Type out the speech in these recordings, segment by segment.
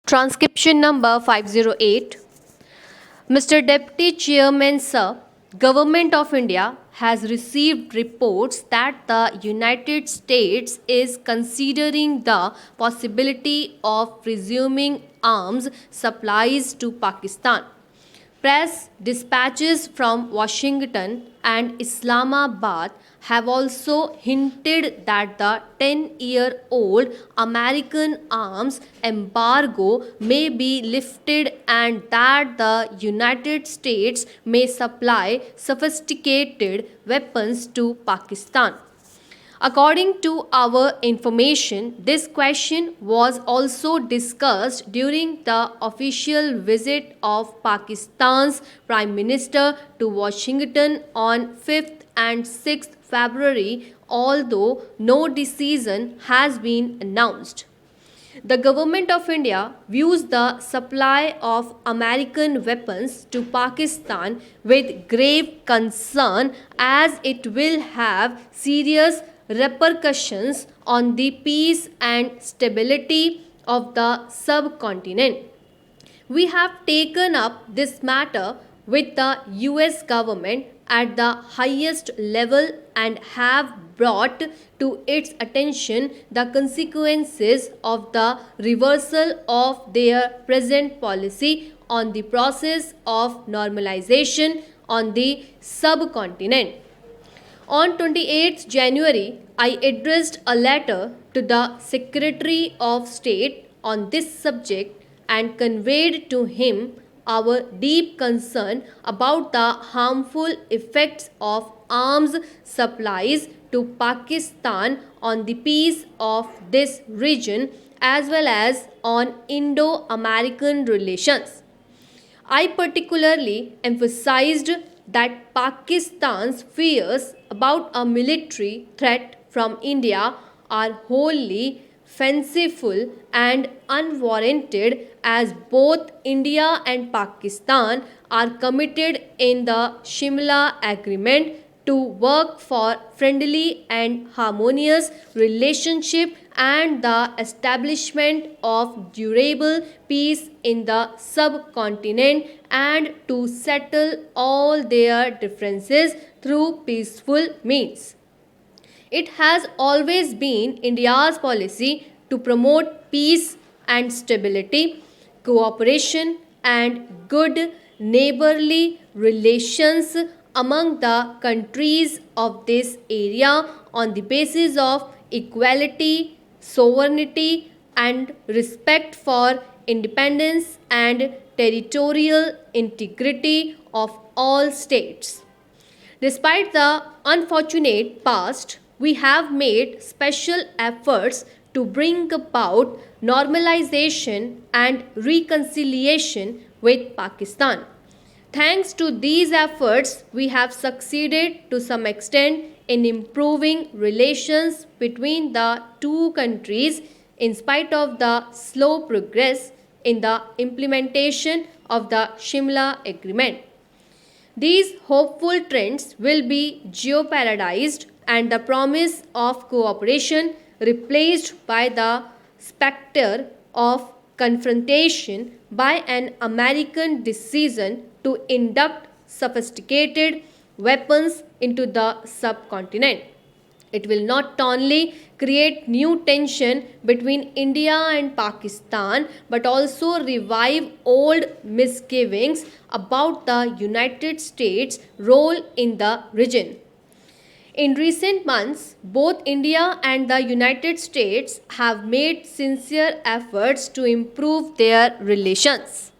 Transcription number 508. Mr. Deputy Chairman, Sir, Government of India has received reports that the United States is considering the possibility of resuming arms supplies to Pakistan. Press dispatches from Washington and Islamabad have also hinted that the 10-year-old American arms embargo may be lifted and that the United States may supply sophisticated weapons to Pakistan. According to our information, this question was also discussed during the official visit of Pakistan's Prime Minister to Washington on 5th and 6th February, although no decision has been announced. The Government of India views the supply of American weapons to Pakistan with grave concern as it will have serious repercussions on the peace and stability of the subcontinent. We have taken up this matter with the US government at the highest level and have brought to its attention the consequences of the reversal of their present policy on the process of normalization on the subcontinent. On 28th January, I addressed a letter to the Secretary of State on this subject and conveyed to him our deep concern about the harmful effects of arms supplies to Pakistan on the peace of this region as well as on Indo-American relations. I particularly emphasized that Pakistan's fears about a military threat from India are wholly fanciful and unwarranted, as both India and Pakistan are committed in the Shimla Agreement to work for friendly and harmonious relationship and the establishment of durable peace in the subcontinent and to settle all their differences through peaceful means. It has always been India's policy to promote peace and stability, cooperation, and good neighborly relations among the countries of this area on the basis of equality, sovereignty, and respect for independence and territorial integrity of all states. Despite the unfortunate past, we have made special efforts to bring about normalization and reconciliation with Pakistan. Thanks to these efforts, we have succeeded to some extent in improving relations between the two countries in spite of the slow progress in the implementation of the Shimla Agreement. These hopeful trends will be jeopardized and the promise of cooperation replaced by the specter of confrontation by an American decision to induct sophisticated weapons into the subcontinent. It will not only create new tension between India and Pakistan but also revive old misgivings about the United States' role in the region. In recent months, both India and the United States have made sincere efforts to improve their relations.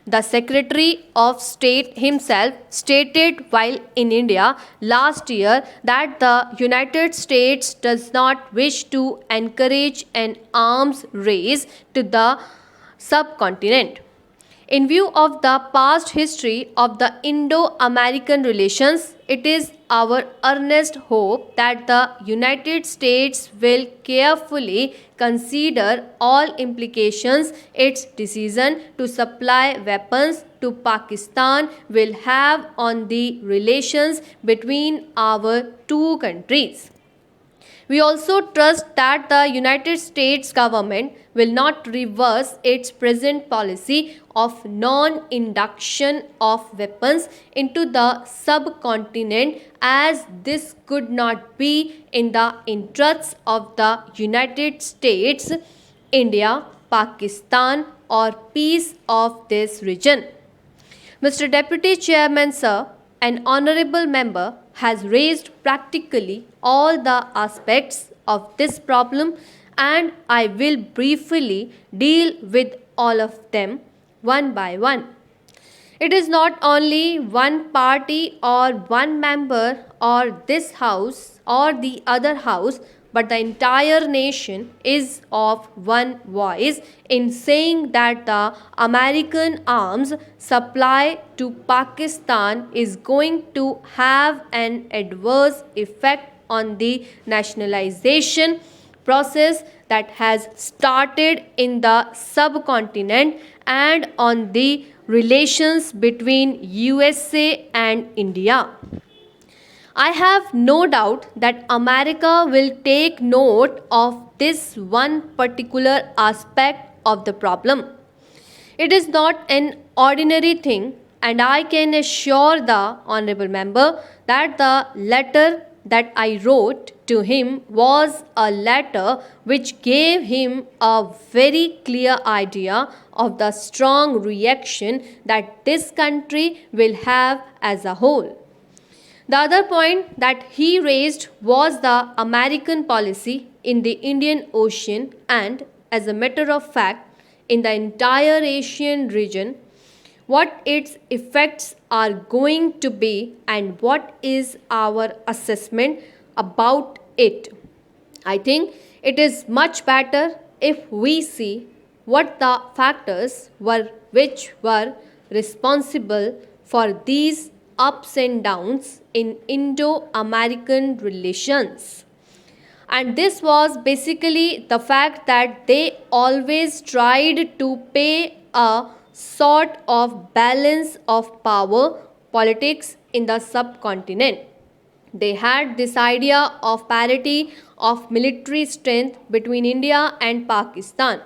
The Secretary of State himself stated while in India last year that the United States does not wish to encourage an arms race to the subcontinent. In view of the past history of the Indo-American relations, it is our earnest hope that the United States will carefully consider all implications its decision to supply weapons to Pakistan will have on the relations between our two countries. We also trust that the United States government will not reverse its present policy of non-induction of weapons into the subcontinent, as this could not be in the interests of the United States, India, Pakistan, or peace of this region. Mr. Deputy Chairman, sir, an honorable member has raised practically all the aspects of this problem, and I will briefly deal with all of them one by one. It is not only one party or one member or this house or the other house, but the entire nation is of one voice in saying that the American arms supply to Pakistan is going to have an adverse effect on the nationalization process that has started in the subcontinent and on the relations between USA and India. I have no doubt that America will take note of this one particular aspect of the problem. It is not an ordinary thing, and I can assure the honorable member that the letter that I wrote to him was a letter which gave him a very clear idea of the strong reaction that this country will have as a whole. The other point that he raised was the American policy in the Indian Ocean and, as a matter of fact, in the entire Asian region, what its effects are going to be and what is our assessment about it. I think it is much better if we see what the factors were which were responsible for these ups and downs in Indo American relations. And this was basically the fact that they always tried to pay a sort of balance of power politics in the subcontinent. They had this idea of parity of military strength between India and Pakistan.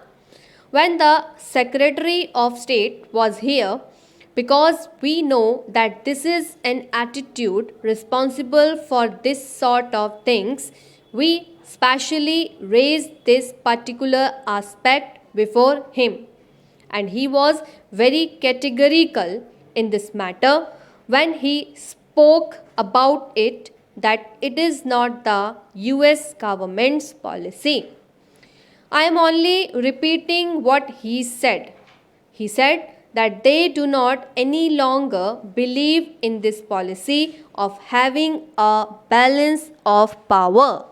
When the Secretary of State was here, because we know that this is an attitude responsible for this sort of things, we specially raised this particular aspect before him. And he was very categorical in this matter when he spoke about it that it is not the US government's policy. I am only repeating what he said. He said that they do not any longer believe in this policy of having a balance of power.